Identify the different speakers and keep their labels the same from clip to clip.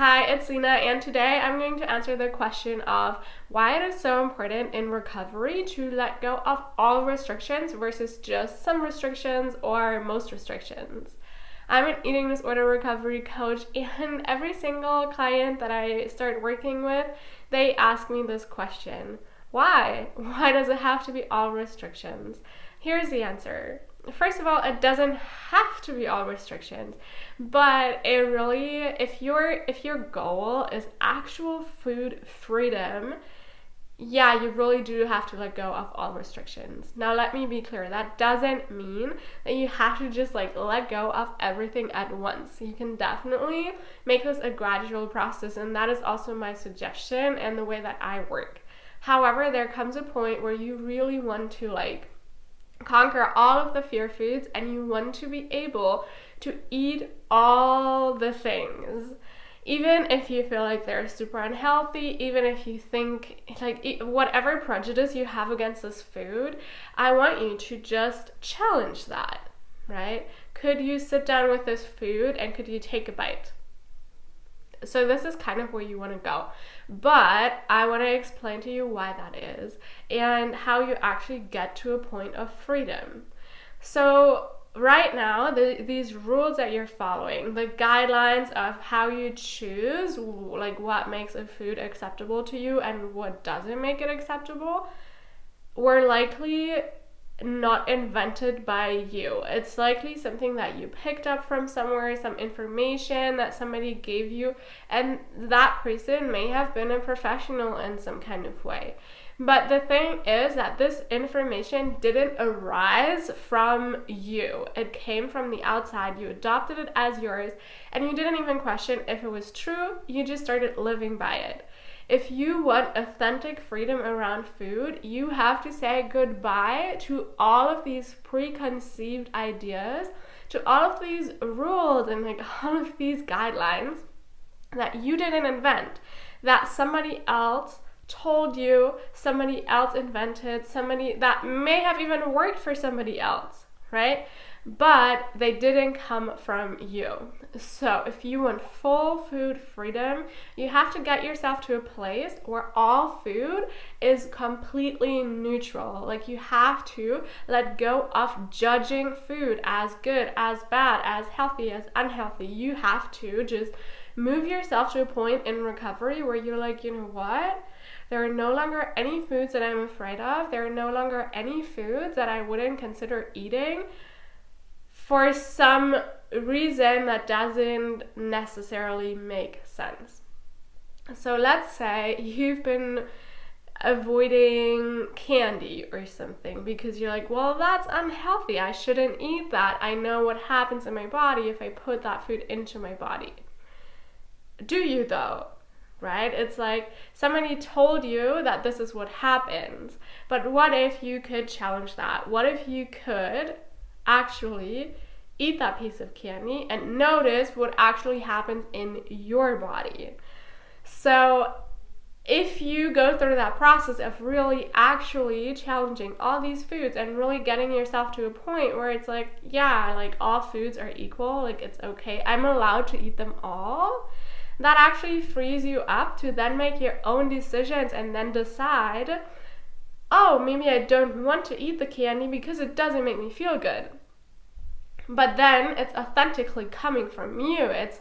Speaker 1: Hi, it's Lena, and today I'm going to answer the question of why it is so important in recovery to let go of all restrictions versus just some restrictions or most restrictions. I'm an eating disorder recovery coach, and every single client that I start working with, they ask me this question. Why? Why does it have to be all restrictions? Here's the answer. First of all, it doesn't have to be all restrictions, but it really, if your goal is actual food freedom, yeah, you really do have to let go of all restrictions. Now, let me be clear. That doesn't mean that you have to just let go of everything at once. You can definitely make this a gradual process, and that is also my suggestion and the way that I work. However, there comes a point where you really want to conquer all of the fear foods, and you want to be able to eat all the things. Even if you feel like they're super unhealthy, even if you think, whatever prejudice you have against this food, I want you to just challenge that, right? Could you sit down with this food and could you take a bite? So this is kind of where you want to go. But I want to explain to you why that is and how you actually get to a point of freedom. So right now, these rules that you're following, the guidelines of how you choose, what makes a food acceptable to you and what doesn't make it acceptable, were likely not invented by you. It's likely something that you picked up from somewhere, some information that somebody gave you, and that person may have been a professional in some kind of way. But the thing is that this information didn't arise from you. It came from the outside. You adopted it as yours, and you didn't even question if it was true. You just started living by it. If you want authentic freedom around food, you have to say goodbye to all of these preconceived ideas, to all of these rules and all of these guidelines that you didn't invent, that somebody else told you, somebody else invented, somebody that may have even worked for somebody else, right? But they didn't come from you. So if you want full food freedom, you have to get yourself to a place where all food is completely neutral. You have to let go of judging food as good, as bad, as healthy, as unhealthy. You have to just move yourself to a point in recovery where you're like, you know what? There are no longer any foods that I'm afraid of. There are no longer any foods that I wouldn't consider eating for some reason that doesn't necessarily make sense. So let's say you've been avoiding candy or something because you're like, well, that's unhealthy. I shouldn't eat that. I know what happens in my body if I put that food into my body. Do you though? Right? It's like somebody told you that this is what happens. But what if you could challenge that? What if you could actually eat that piece of candy and notice what actually happens in your body? So if you go through that process of really actually challenging all these foods and really getting yourself to a point where it's all foods are equal, it's okay, I'm allowed to eat them all, that actually frees you up to then make your own decisions and then decide, oh, maybe I don't want to eat the candy because it doesn't make me feel good. But then it's authentically coming from you. It's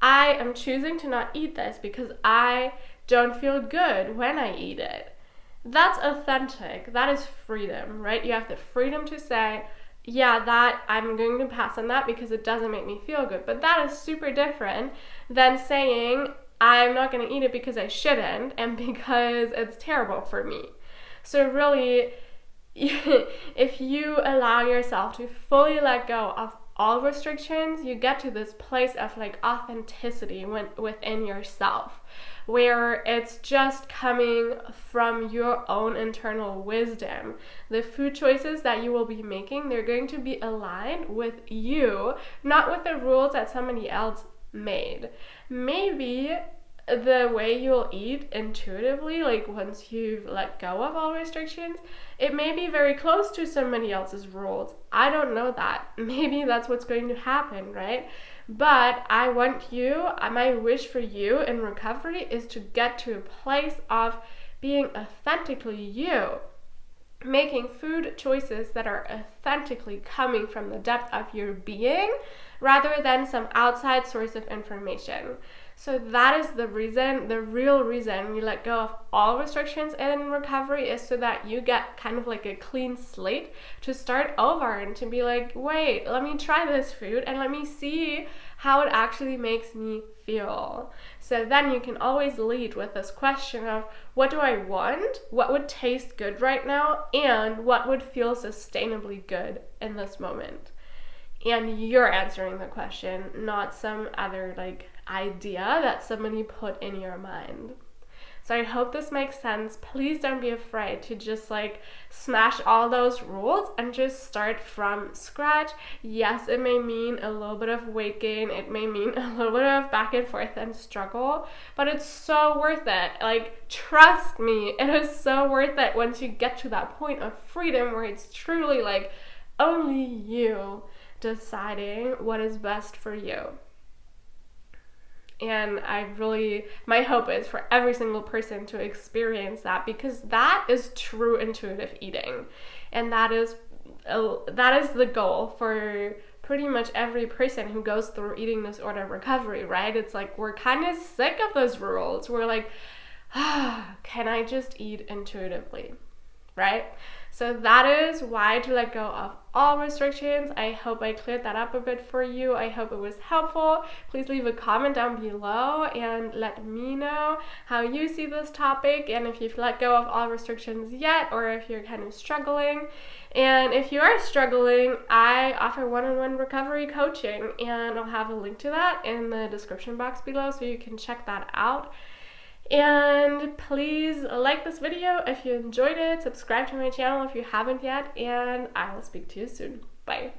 Speaker 1: I am choosing to not eat this because I don't feel good when I eat it. That's authentic. That is freedom, right? You have the freedom to say, yeah, that I'm going to pass on that because it doesn't make me feel good. But that is super different than saying I'm not going to eat it because I shouldn't and because it's terrible for me. So really, if you allow yourself to fully let go of all restrictions, you get to this place of authenticity within yourself, where it's just coming from your own internal wisdom. The food choices that you will be making, they're going to be aligned with you, not with the rules that somebody else made. Maybe the way you'll eat intuitively, once you've let go of all restrictions, it may be very close to somebody else's rules. I don't know that. Maybe that's what's going to happen, right? But my wish for you in recovery is to get to a place of being authentically you, making food choices that are authentically coming from the depth of your being rather than some outside source of information. So that is the real reason we let go of all restrictions in recovery, is so that you get kind of like a clean slate to start over and to be like, wait, let me try this food and let me see how it actually makes me feel. So then you can always lead with this question of, what do I want? What would taste good right now? And what would feel sustainably good in this moment? And you're answering the question, not some other idea that somebody put in your mind. So I hope this makes sense. Please don't be afraid to just smash all those rules and just start from scratch. Yes, it may mean a little bit of weight gain. It may mean a little bit of back and forth and struggle, but it's so worth it. Trust me, it is so worth it once you get to that point of freedom where it's truly only you deciding what is best for you. And my hope is for every single person to experience that, because that is true intuitive eating. And that is the goal for pretty much every person who goes through eating disorder recovery, right? It's we're kind of sick of those rules. We're can I just eat intuitively, right? So that is why to let go of all restrictions. I hope I cleared that up a bit for you. I hope it was helpful. Please leave a comment down below and let me know how you see this topic, and if you've let go of all restrictions yet, or if you're kind of struggling. And if you are struggling, I offer one-on-one recovery coaching, and I'll have a link to that in the description box below so you can check that out. And please like this video if you enjoyed it, subscribe to my channel if you haven't yet, and I will speak to you soon. Bye.